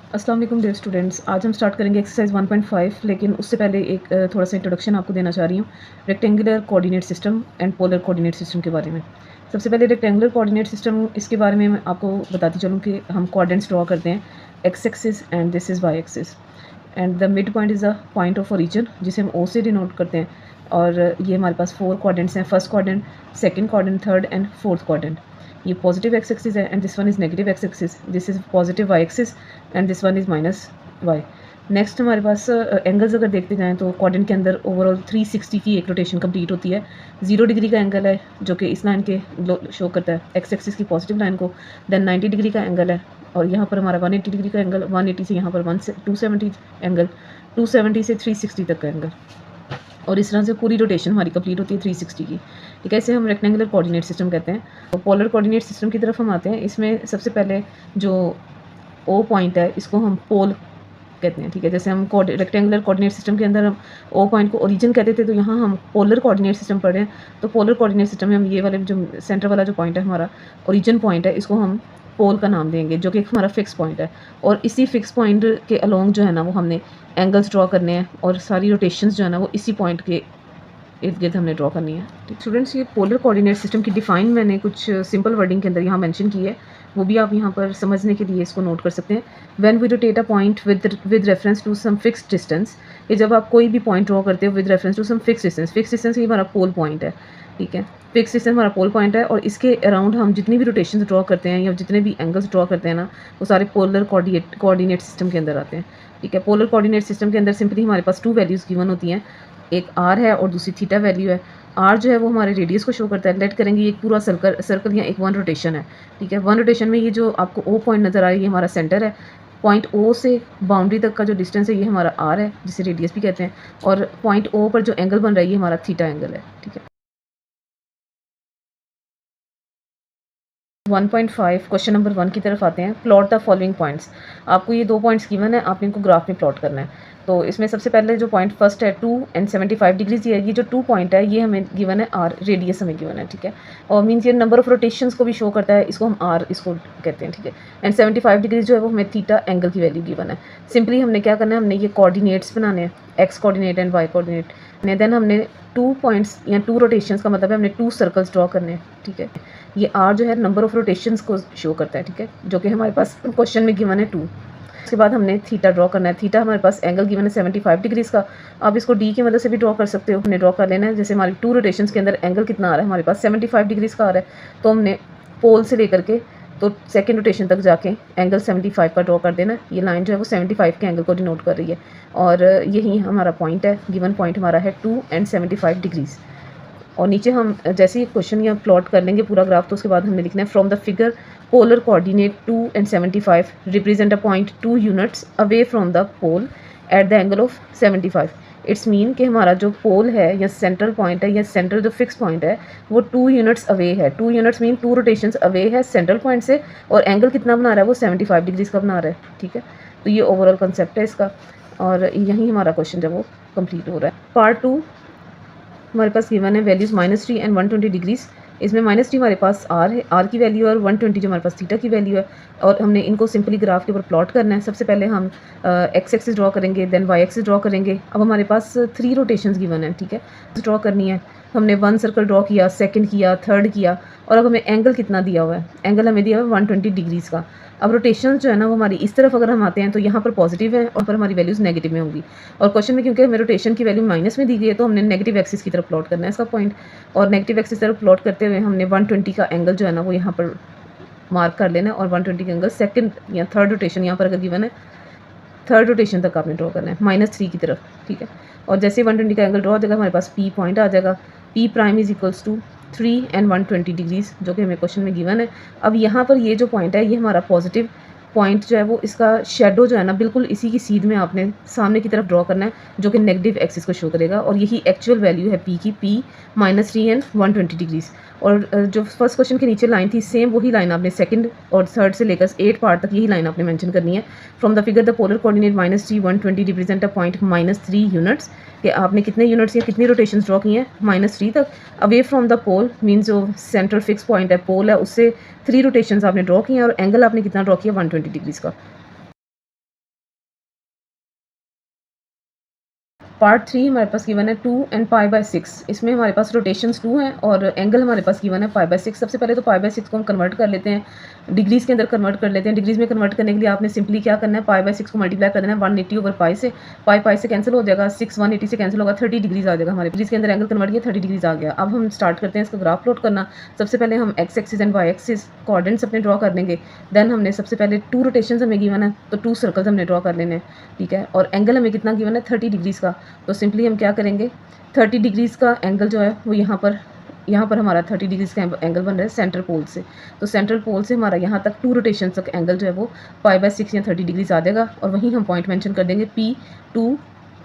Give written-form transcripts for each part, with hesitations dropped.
अस्सलाम वालेकुम dear students. आज हम स्टार्ट करेंगे एक्सरसाइज 1.5, लेकिन उससे पहले एक थोड़ा सा इंट्रोडक्शन आपको देना चाह रही हूँ rectangular coordinate system and polar coordinate system के बारे में। सबसे पहले रेक्टेंगुलर कोऑर्डिनेट सिस्टम, इसके बारे में मैं आपको बताती चलूँ कि हम कोऑर्डिनेट्स ड्रॉ करते हैं x axis and this is why axis and the mid point is the point of origin जिसे हम ओ से डिनोट करते हैं। और ये हमारे पास 4 कोऑर्डिनेट्स हैं, first quadrant, second quadrant, third and fourth quadrant. ये पॉजिटिव एक्स एक्सिस है and this one is negative x axis, this is positive y axis and this one is minus y. Next हमारे पास angles अगर देखते जाएँ तो quadrant के अंदर ओवरऑल 360 की एक रोटेशन कंप्लीट होती है। 0 डिग्री का एंगल है जो कि इस लाइन के शो करता है एक्स एक्सिस की पॉजिटिव लाइन को। देन 90 डिग्री का एंगल है और यहाँ पर हमारा 180 डिग्री का एंगल, 180 से यहाँ पर 270 एंगल, 270 से 360 तक का एंगल, और इस तरह से पूरी रोटेशन हमारी कंप्लीट होती है 360 की। ठीक है, इसे हम रेक्टेंगुलर कोऑर्डिनेट सिस्टम कहते हैं। तो पोलर कोऑर्डिनेट सिस्टम की तरफ हम आते हैं। इसमें सबसे पहले जो ओ पॉइंट है इसको हम पोल कहते हैं। ठीक है, जैसे हम रेक्टेंगुलर कोऑर्डिनेट सिस्टम के अंदर हम ओ पॉइंट को ओरिजिन कहते थे, तो यहाँ हम पोलर कोऑर्डिनेट सिस्टम पढ़ रहे हैं। तो पोलर कोऑर्डिनेट सिस्टम में हम ये वाले जो सेंटर वाला जो पॉइंट है हमारा ओरिजिन पॉइंट है, इसको हम पोल का नाम देंगे, जो कि हमारा फिक्स पॉइंट है। और इसी फिक्स पॉइंट के अलोंग जो है ना वो हमने एंगल्स ड्रॉ करने हैं और सारी रोटेशंस जो है ना वो इसी पॉइंट के इर्द गिर्द हमने ड्रॉ करनी है। स्टूडेंट्स, ये पोलर कोऑर्डिनेट सिस्टम की डिफाइन मैंने कुछ सिंपल वर्डिंग के अंदर यहाँ मेंशन की है, वो भी आप यहाँ पर समझने के लिए इसको नोट कर सकते हैं। When we rotate a point with reference to some fixed distance, ये जब आप कोई भी पॉइंट ड्रॉ करते हो with reference to some fix distance ये हमारा पोल पॉइंट है। ठीक है, फिक्स डिस्टेंस हमारा पोल पॉइंट है और इसके अराउंड हम जितनी भी रोटेशन ड्रॉ करते हैं या जितने भी एंगल्स ड्रॉ करते हैं ना, वो सारे पोलर कोऑर्डिनेट सिस्टम के अंदर आते हैं। ठीक है, पोलर कोऑर्डिनेट सिस्टम के अंदर सिंपली हमारे पास 2 वैल्यूज़ गिवन होती हैं, एक आर है और दूसरी थीटा वैल्यू है। आर जो है वो हमारे रेडियस को शो करता है। लेट करेंगे ये एक पूरा सर्कल या एक 1 रोटेशन है। ठीक है, 1 रोटेशन में ये जो आपको ओ पॉइंट नज़र आ रही है ये हमारा सेंटर है। पॉइंट ओ से बाउंड्री तक का जो डिस्टेंस है ये हमारा आर है, जिसे रेडियस भी कहते हैं। और पॉइंट ओ पर जो एंगल बन रहा है ये हमारा थीटा एंगल है। ठीक है, 1.5 क्वेश्चन नंबर 1 की तरफ आते हैं। Plot the following points. आपको ये 2 पॉइंट्स गिवन है, आपने इनको ग्राफ में प्लॉट करना है। तो इसमें सबसे पहले जो पॉइंट फर्स्ट है 2 एंड 75 डिग्रीज, ये जो 2 पॉइंट है ये हमें गिवन है, आर रेडियस हमें गिवन है। ठीक है, और मीन्स ये नंबर ऑफ रोटेशंस को भी शो करता है, इसको हम आर इसको कहते हैं। ठीक है, एंड 75 डिग्रीज जो है वो हमें थीटा एंगल की वैल्यू गिवन है। सिंपली हमने क्या करना है, हमने ये कोऑर्डिनेट्स बनाने हैं, x coordinate and y coordinate. Then हमने 2 पॉइंट्स या 2 रोटेशंस का मतलब है हमने 2 सर्कल्स ड्रॉ करने हैं। ठीक है, ये आर जो है नंबर ऑफ रोटेशंस को शो करता है। ठीक है, जो कि हमारे पास क्वेश्चन में गिवन है 2। उसके बाद हमने थीटा ड्रॉ करना है। थीटा हमारे पास एंगल गिवन है 75 डिग्रीज़ का। आप इसको डी की मदद से भी ड्रॉ कर सकते हो। हमने ड्रॉ कर लेना है, जैसे हमारी 2 रोटेशंस के अंदर एंगल कितना आ रहा है, हमारे पास 75 डिग्रीज़ का आ रहा है, तो हमने पोल से लेकर के तो सेकेंड रोटेशन तक जाके एंगल 75 का ड्रॉ कर देना है। ये लाइन जो है वो 75 के एंगल को डिनोट कर रही है और यही हमारा पॉइंट है। गिवन पॉइंट हमारा है 2 एंड 75 डिग्रीज़। और नीचे हम जैसे ही क्वेश्चन या प्लॉट कर लेंगे पूरा ग्राफ, तो उसके बाद हमें लिखना है from the figure polar coordinate 2 and 75 represent a point 2 units away from the pole at the angle of 75। It's mean कि हमारा जो पोल है या सेंट्रल पॉइंट है या सेंट्रल जो फिक्स पॉइंट है वो 2 यूनिट्स अवे है। 2 यूनिट्स मीन 2 रोटेशंस अवे है सेंट्रल पॉइंट से, और एंगल कितना बना रहा है वो 75 डिग्रीज का बना रहा है। ठीक है, तो ये ओवरऑल कंसेप्ट है इसका, और यही हमारा क्वेश्चन जो वो कंप्लीट हो रहा है। पार्ट 2 हमारे पास गिवन है वैल्यूज़ -3 एंड 120 डिग्रीज़। इसमें -3 हमारे पास आर है, आर की वैल्यू है, और 120 जो हमारे पास थीटा की वैल्यू है, और हमने इनको सिंपली ग्राफ के ऊपर प्लॉट करना है। सबसे पहले हम एक्स एक्सिस ड्रॉ करेंगे, देन वाई एक्सिस ड्रॉ करेंगे। अब हमारे पास 3 रोटेशंस गिवन है। ठीक है, ड्रॉ करनी है। हमने 1 सर्कल ड्रॉ किया, सेकंड किया, थर्ड किया, और अब हमें एंगल कितना दिया हुआ है, एंगल हमें दिया हुआ है 120 डिग्रीज़ का। अब रोटेशन जो है ना वो हमारी इस तरफ अगर हम आते हैं तो यहाँ पर पॉजिटिव है और पर हमारी वैल्यूज़ नेगेटिव में होंगी, और क्वेश्चन में क्योंकि हमें रोटेशन की वैल्यू माइनस में दी गई है तो हमने नेगेटिव एक्सिस की तरफ प्लॉट करना है इसका पॉइंट, और नेगेटिव एक्सिस तरफ प्लॉट करते हुए हमने 120 का एंगल जो है ना वो यहाँ पर मार्क कर लेना है, और 120 का एंगल सेकंड या थर्ड रोटेशन यहाँ पर अगर गिवन है थर्ड रोटेशन तक आपने ड्रॉ करना है -3 की तरफ। ठीक है, और जैसे 120 का एंगल ड्रॉ हो जाएगा हमारे पास पी पॉइंट आ जाएगा। P prime is equals to 3 and 120 degrees, जो कि हमें क्वेश्चन में गिवन है। अब यहाँ पर ये जो पॉइंट है ये हमारा पॉजिटिव पॉइंट जो है वो इसका शेडो जो है ना बिल्कुल इसी की सीध में आपने सामने की तरफ ड्रॉ करना है, जो कि नेगेटिव एक्सिस को शो करेगा, और यही एक्चुअल वैल्यू है पी की, पी -3 एंड 120 डिग्रीज़। और जो फर्स्ट क्वेश्चन के नीचे लाइन थी सेम वही लाइन आपने सेकंड और थर्ड से लेकर 8 पार्ट तक यही लाइन आपने मेंशन करनी है। From the figure the polar coordinate -3 120 represent a point -3 units, कि आपने कितने यूनिट्स या कितनी रोटेशंस ड्रॉ की हैं -3 तक। Away from the pole means जो सेंट्रल फिक्स पॉइंट है पोल है उससे 3 रोटेशंस आपने ड्रॉ की हैं, और एंगल आपने कितना ड्रॉ किया 120 डिग्रीज़ का। पार्ट 3 हमारे पास गिवन है 2 एंड π/6। इसमें हमारे पास रोटेशंस 2 हैं और एंगल हमारे पास गिवन है π/6। सबसे पहले तो π/6 को हम कन्वर्ट कर लेते हैं, डिग्रीज़ के अंदर कन्वर्ट कर लेते हैं। डिग्रीज़ में कन्वर्ट करने के लिए आपने सिंपली क्या करना है, π/6 को मल्टीप्लाई कर देना है 180/π से। पाई से कैंसिल हो जाएगा, 6 180 से कैंसिल होगा, 30 डिग्रीज आ जाएगा। हमारे डिग्रीज के अंदर एंगल कन्वर्ट किया, 30 डिग्रीज आ गया। अब हम स्टार्ट करते हैं इसका ग्राफ प्लॉट करना। सबसे पहले हम x axis and y axis coordinates अपने ड्रॉ कर लेंगे। देन हमने सबसे पहले 2 रोटेशंस हमें गिवन है, तो 2 सर्कल्स हमने ड्रॉ कर लेने हैं, ठीक है। और एंगल हमें कितना गिवन है, 30 डिग्रीज़ का। तो सिंपली हम क्या करेंगे, 30 डिग्रीज़ का एंगल जो है वो यहाँ पर हमारा 30 डिग्रीज़ का एंगल बन रहा है सेंट्रल पोल से। तो सेंट्रल पोल से हमारा यहाँ तक 2 रोटेशन तक एंगल जो है वो π/6 या 30 डिग्रीज़ आ जाएगा। और वहीं हम पॉइंट मेंशन कर देंगे P2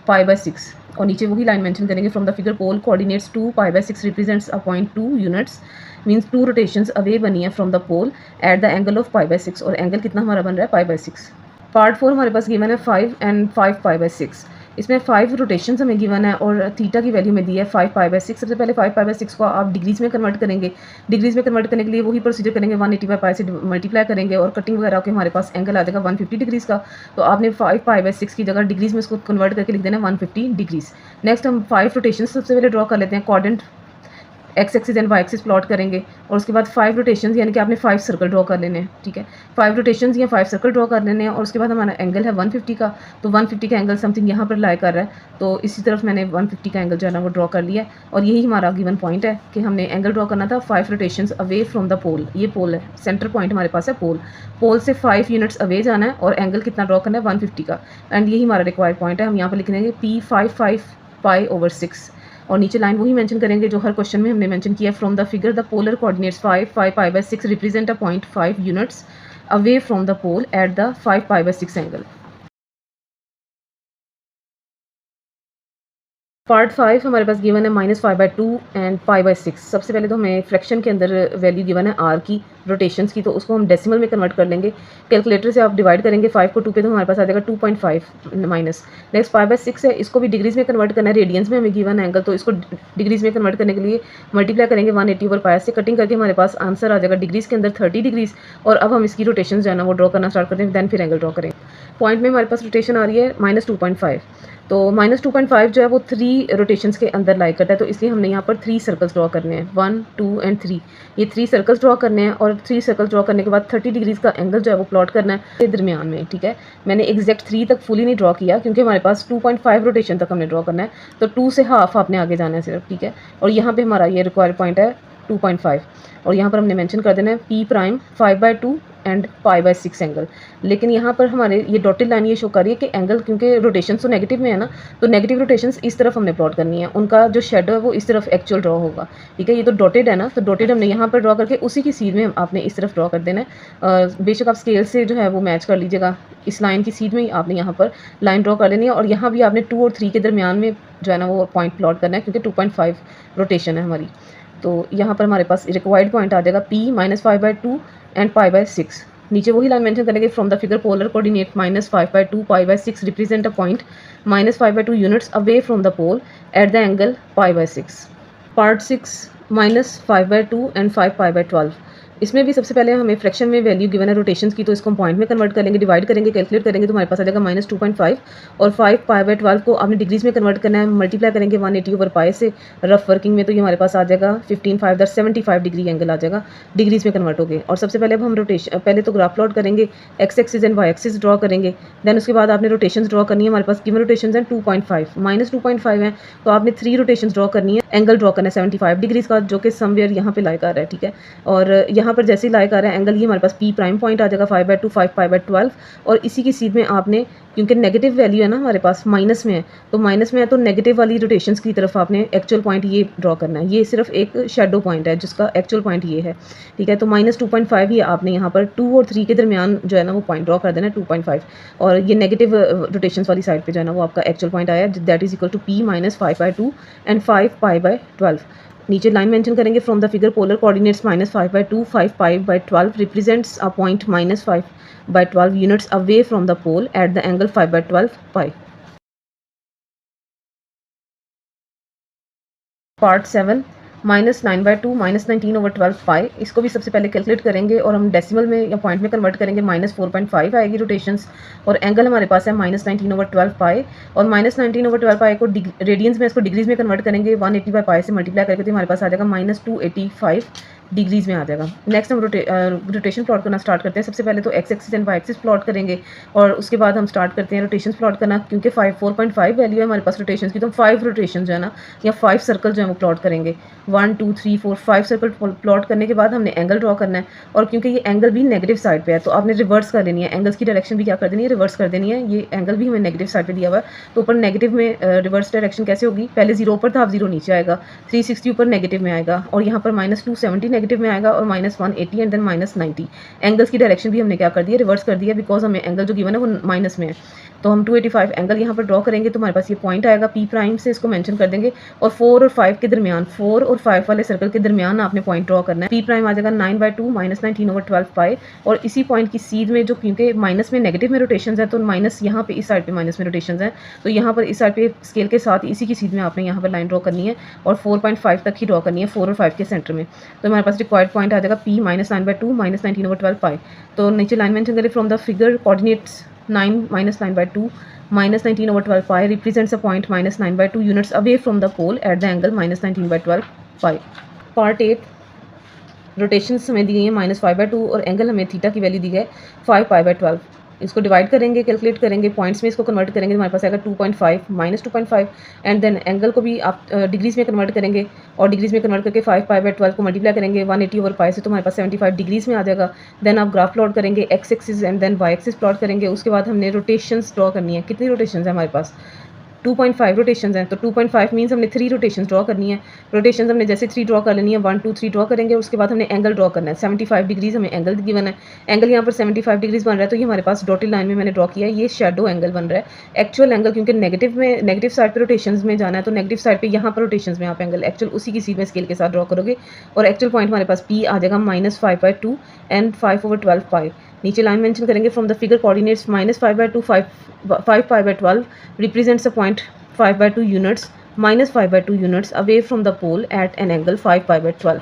π/6 और नीचे वही लाइन मेंशन करेंगे from the figure pole coordinates 2 π/6 represents a point 2 units, means 2 rotations away बनी है from the pole at the angle of π/6। और एंगल कितना हमारा बन रहा है, π/6। पार्ट 4 हमारे पास गिवन है 5 एंड 5 π/6। इसमें 5 रोटेशंस हमें गिवन है और थीटा की वैल्यू में दी है 5 π/6। सबसे पहले 5 π/6 को आप डिग्रीज़ में कन्वर्ट करेंगे। डिग्रीज़ में कन्वर्ट करने के लिए वही प्रोसीजर करेंगे, 180/π से मल्टीप्लाई करेंगे और कटिंग वगैरह के हमारे पास एंगल आ जाएगा 150 डिग्रीज़ का। तो आपने 5 π/6 की जगह डिग्रीज़ में इसको कन्वर्ट करके लिख देना 150 डिग्रीज़। नेक्स्ट हम 5 रोटेशन सबसे पहले ड्रॉ कर लेते हैं। Coordinate x axis and y axis plot करेंगे और उसके बाद 5 रोटेशंस यानी कि आपने 5 सर्कल ड्रॉ कर लेने हैं, ठीक है। 5 रोटेशंस या 5 सर्कल ड्रॉ कर लेने हैं और उसके बाद हमारा एंगल है 150 का। तो 150 का एंगल समथिंग यहाँ पर लाई कर रहा है, तो इसी तरफ मैंने 150 का एंगल जो है ना वो ड्रॉ कर लिया। और यही हमारा गिवन पॉइंट है कि हमने एंगल ड्रॉ करना था 5 रोटेशंस अवे फ्रॉम द पोल। ये पोल है, सेंटर पॉइंट हमारे पास है पोल से 5 यूनिट्स अवे जाना है और एंगल कितना ड्रॉ करना है, 150 का। एंड यही हमारा रिक्वायर्ड पॉइंट है। हम यहाँ पर लिख देंगे P55π/6 और नीचे लाइन वही मेंशन करेंगे जो हर क्वेश्चन में हमने मेंशन किया, from the figure the polar coordinates 5 π/6 represent a point 5 units away from the pole at the 5 π/6 angle. Part 5 हमारे पास गिवन है -5/2 एंड π/6। सबसे पहले तो हमें फ्रैक्शन के अंदर वैल्यू गिवन है r की, रोटेशंस की, तो उसको हम डेसिमल में कन्वर्ट कर लेंगे। कैलकुलेटर से आप डिवाइड करेंगे 5 को 2 पे तो हमारे पास आ जाएगा 2.5 माइनस। नेक्स्ट π/6 है, इसको भी डिग्रीज़ में कन्वर्ट करना है। रेडियंस में हमें गिवन है एंगल, तो इसको डिग्रीज़ में कन्वर्ट करने के लिए मल्टीप्लाई करेंगे 180/π से। कटिंग करके हमारे पास आंसर आ जाएगा डिग्रीज़ के अंदर 30 डिग्रीज़। और अब हम इसकी रोटेशन जो है ना वो ड्रॉ करना स्टार्ट करते हैं, दैन फिर एंगल ड्रॉ करेंगे। पॉइंट में हमारे पास रोटेशन आ रही है -2.5, तो -2.5 जो है वो 3 रोटेशंस के अंदर लाई करता है। तो इसलिए हमने यहाँ पर 3 सर्कल्स ड्रॉ करने हैं, 1 2 एंड 3। ये 3 सर्कल्स ड्रॉ करने हैं और 3 सर्कल्स ड्रॉ करने के बाद 30 डिग्रीज़ का एंगल जो है वो प्लॉट करना है दरमियान में, ठीक है। मैंने एग्जैक्ट 3 तक फुली नहीं ड्रॉ किया क्योंकि हमारे पास 2.5 रोटेशन तक हमने ड्रॉ करना है, तो 2 से हाफ आपने आगे जाना है सिर्फ, ठीक है। और यहाँ पर हमारा ये रिक्वायर्ड पॉइंट है 2.5 और यहाँ पर हमने मेंशन कर देना है P' 5/2 एंड π/6 एंगल। लेकिन यहाँ पर हमारे ये डॉटेड लाइन ये शो कर रही है कि एंगल, क्योंकि रोटेशन तो नेगेटिव में है ना, तो नेगेटिव रोटेशंस इस तरफ हमने प्लॉट करनी है, उनका जो शेडो है वो इस तरफ एक्चुअल ड्रॉ होगा, ठीक है। ये तो डॉटेड है ना, तो डॉटेड हमने यहाँ पर ड्रॉ करके उसी की सीध में आपने इस तरफ ड्रॉ कर देना है। बेशक आप स्केल से जो है वो मैच कर लीजिएगा, इस लाइन की सीध में ही आपने यहाँ पर लाइन ड्रॉ कर लेनी है और यहाँ भी आपने 2 और 3 के दरमियान में जो है ना वो पॉइंट प्लॉट करना है, क्योंकि 2.5 रोटेशन है हमारी। तो यहाँ पर हमारे पास रिक्वायर्ड पॉइंट आ जाएगा P -5/2 एंड π/6। नीचे वही लाइन मेंशन करेंगे, from the figure polar coordinate -5/2 π/6 represent a point -5/2 units away from the pole at the angle π/6। Part 6 -5/2 and 5 π/12। इसमें भी सबसे पहले हमें फ्रैक्शन में वैल्यू गिवन है रोटेशंस की, तो इसको हम पॉइंट में कन्वर्ट करेंगे, डिवाइड करेंगे, कैलकुलेट करेंगे, तो हमारे पास आ जाएगा -2.5 और 5 π/12 को आपने डिग्रीज़ में कन्वर्ट करना है, मल्टीप्लाई करेंगे 180/π से रफ वर्किंग में, तो ये हमारे पास आ जाएगा 15 5 75 डिग्री एंगल आ जाएगा डिग्रीज़ में कन्वर्ट हो गए। और सबसे पहले अब हम रोटेशन, पहले तो ग्राफ प्लॉट करेंगे, x axis and y axis draw करेंगे। दैन उसके बाद आपने रोटेशंस ड्रॉ करनी है। हमारे पास गिवन रोटेशंस हैं 2.5 -2.5 है, तो आपने 3 रोटेशंस ड्रॉ करनी है। एंगल ड्रॉ करना है 75 डिग्रीज़ का, जो कि समवेयर यहाँ पे लाई कर रहा है, ठीक है। और यहाँ पर जैसे ही लाई कर रहा है एंगल, ये हमारे पास P' पॉइंट आ जाएगा 5/2 5 π/12 और इसी की सीध में आपने, क्योंकि नेगेटिव वैल्यू है ना हमारे पास, माइनस में है, तो माइनस में है तो नेगेटिव वाली रोटेशंस की तरफ आपने एक्चुअल पॉइंट ये ड्रॉ करना है। ये सिर्फ एक शेडो पॉइंट है जिसका एक्चुअल पॉइंट ये है, ठीक है। तो -2.5 ही आपने यहाँ पर 2 और 3 के दरमियान जो है ना वो पॉइंट ड्रॉ कर देना है 2.5, और ये नेगेटिव रोटेशंस वाली साइड पे जो है ना वो आपका एक्चुअल पॉइंट आया, that is equal to P -5/2 and 5 π/12। नीचे लाइन मेंशन करेंगे, from the figure polar coordinates -5/2 5 π/12 represents a point -5/12 units away from the pole at the angle 5/12 π। Part 7 -9/2 -19/12 इसको भी सबसे पहले कैलकुलेट करेंगे और हम डेसिमल में या पॉइंट में कन्वर्ट करेंगे, -4.5 आएगी रोटेशंस। और एंगल हमारे पास है -19/12 और -19/12 को रेडियंस में इसको डिग्रीज में कन्वर्ट करेंगे, 180/π से मल्टीप्लाई करके तो हमारे पास आ जाएगा -285 डिग्रीज में आ जाएगा। नेक्स्ट हम रोटेशन प्लॉट करना स्टार्ट करते हैं। सबसे पहले तो x axis and y axis plot करेंगे और उसके बाद हम स्टार्ट करते हैं रोटेशन प्लॉट करना, क्योंकि 4.5 वैल्यू है हमारे पास रोटेशन की, तो हम 5 रोटेशन जो है ना या 5 सर्कल जो है वो प्लॉट करेंगे। 1 2 3 4 5 सर्कल प्लॉट करने के बाद हमने एंगल ड्रॉ करना है, और क्योंकि ये एंगल भी नेगेटिव साइड पे है तो आपने रिवर्स कर देनी है, एंगल्स की डायरेक्शन भी क्या कर देनी है, रिवर्स कर देनी है। ये एंगल भी हमें नेगेटिव साइड पे दिया हुआ है, तो ऊपर नेगेटिव में रिवर्स डायरेक्शन कैसे होगी, पहले 0 ऊपर था अब 0 नीचे आएगा, 360 ऊपर नेगेटिव में आएगा, और यहाँ पर -270 नेगेटिव में आएगा, और -180 एंड देन -90। एंगल्स की डायरेक्शन भी हमने क्या कर दी है, रिवर्स कर दिया, बिकॉज हमें एंगल जो गिवन है वो माइनस में है। तो हम 285 एंगल यहाँ पर ड्रॉ करेंगे, तो हमारे पास ये पॉइंट आएगा पी प्राइम से, इसको मेंशन कर देंगे, और 4 और 5 के दरमियान, 4 और 5 वाले सर्कल के दरमियान आपने पॉइंट ड्रॉ करना है। पी प्राइम आ जाएगा 9/2 -19/12 और इसी पॉइंट की सीध में जो, क्योंकि माइनस में नेगेटिव में रोटेशन है तो माइनस यहाँ पे इस साइड पे माइनस में रोटेशन है, तो यहाँ पर इस साइड पे स्केल के साथ इसी की सीध में आपने यहाँ पर लाइन ड्रॉ करनी है और 4.5 तक ही ड्रॉ करनी है, 4 और 5 के सेंटर में। तो हमारे पास रिक्वायर्ड पॉइंट आ जाएगा पी -9/2 -19/12। तो नीचे लाइन मेंशन करें, from the figure coordinates 9 -9/2 -19/12 represents a point -9/2 units away from the pole at the angle -19/12। Part 8 rotations हमें दी गई है -5/2 और एंगल हमें थीटा की वैल्यू दी है 5π/12। इसको डिवाइड करेंगे, कैलकुलेट करेंगे, पॉइंट्स में इसको कन्वर्ट करेंगे, हमारे पास आएगा 2.5 -2.5 एंड देन एंगल को भी आप डिग्रीज में कन्वर्ट करेंगे और डिग्रीज में कन्वर्ट करके 5π/12 को मल्टीप्लाई करेंगे 180/π से, तो हमारे पास 75 डिग्रीज में आ जाएगा। देन आप ग्राफ प्लॉट करेंगे, x axis and then y axis plot करेंगे। उसके बाद हमने रोटेशंस ड्रॉ करनी है। कितनी रोटेशंस है हमारे पास, 2.5 रोटेशंस हैं, तो 2.5 मीन्स हमने 3 रोटेशंस ड्रॉ करनी है। रोटेशंस हमने जैसे 3 ड्रॉ कर लेनी है, 1 2 3 ड्रॉ करेंगे, उसके बाद हमने एंगल ड्रॉ करना है। 75 डिग्रीज हमें एंगल गिवन है, एंगल यहाँ पर 75 डिग्रीज बन रहा है, तो ये हमारे पास डॉटेड लाइन में मैंने ड्रॉ किया है, ये शेडो एंगल बन रहा है। एक्चुअल एंगल क्योंकि नेगेटिव साइड पर रोटेशंस में जाना है, तो नेगेटिव साइड पर यहाँ पर रोटेशंस में आप एंगल एक्चुअल उसी की सीध में स्केल के साथ ड्रॉ करोगे, और एक्चुअल पॉइंट हमारे पास पी आ जाएगा -5/2 एंड 5/12 नीचे लाइन मेंशन करेंगे, from the figure coordinates -5/2 5π/12 represents a point 5/2 units -5/2 units away from the pole at an angle 5π/12।